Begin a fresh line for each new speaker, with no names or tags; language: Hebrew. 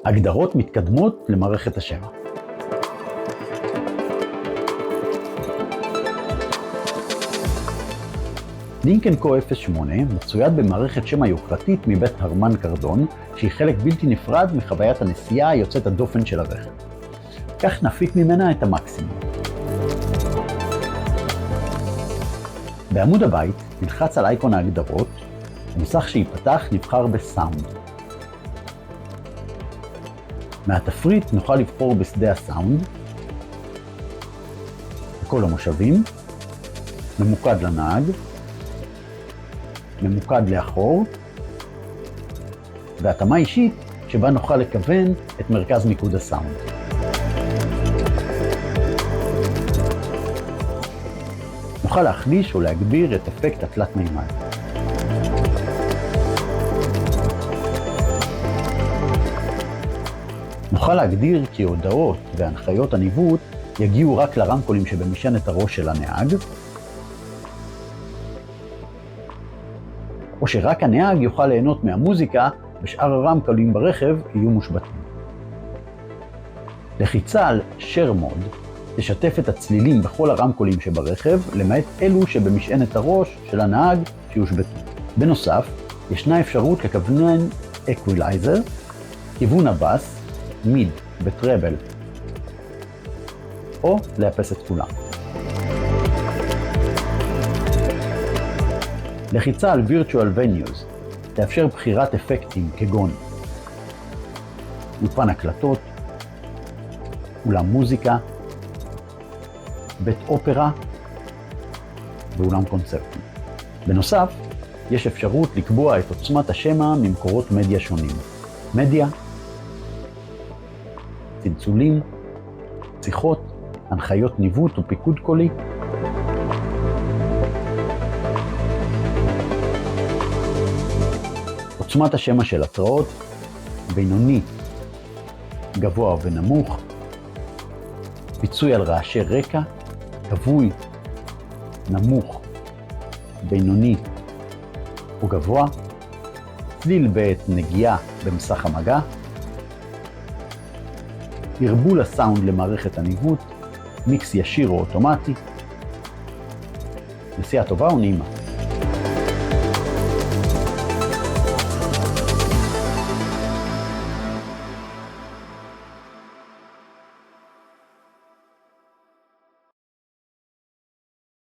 הגדרות מתקדמות למערכת השמע. לינקן קו 08 מצויד במערכת שמע יוקרתית מבית הרמן קרדון, שהיא חלק בלתי נפרד מחוויית הנסיעה היוצאת הדופן של הרכב. כך נפיק ממנה את המקסימום. בעמוד הבית נלחץ על אייקון ההגדרות, המסך שיפתח נבחר בסאונד. מהתפריט נוכל לבחור בשדה הסאונד, בכל המושבים, ממוקד לנהג, ממוקד לאחור, והתאמה אישית שבה נוכל לכוון את מרכז מיקוד הסאונד. נוכל להחליש או להגביר את אפקט התלת מימד. נוכל להגדיר כי הודעות והנחיות הניווט יגיעו רק לרמקולים שבמשענת הראש של הנהג, או שרק הנהג יוכל ליהנות מהמוזיקה ושאר הרמקולים ברכב יהיו מושבתים. לחיצה על Share Mode תשתף את הצלילים בכל הרמקולים שברכב, למעט אלו שבמשענת הראש של הנהג שיושבתו. בנוסף, ישנה אפשרות לכוונן Equalizer, כיוון הבאס, מיד וטראבל, או לאפס את כולם. לחיצה על Virtual Venues תאפשר בחירת אפקטים כגון אולפן הקלטות, אולם מוזיקה, בית אופרה ואולם קונצרטים. בנוסף, יש אפשרות לקבוע את עוצמת השמע ממקורות מדיה שונים. מדיה, צלצולים, שיחות, הנחיות ניווט ופיקוד קולי. עוצמת השמע של התראות, בינוני, גבוה ונמוך, פיצוי על רעשי רקע, כבוי, נמוך, בינוני או גבוה, צליל בעת נגיעה במסך המגע, ערבול הסאונד למערכת הניווט, מיקס ישיר או אוטומטי. נסיעה טובה ונעימה.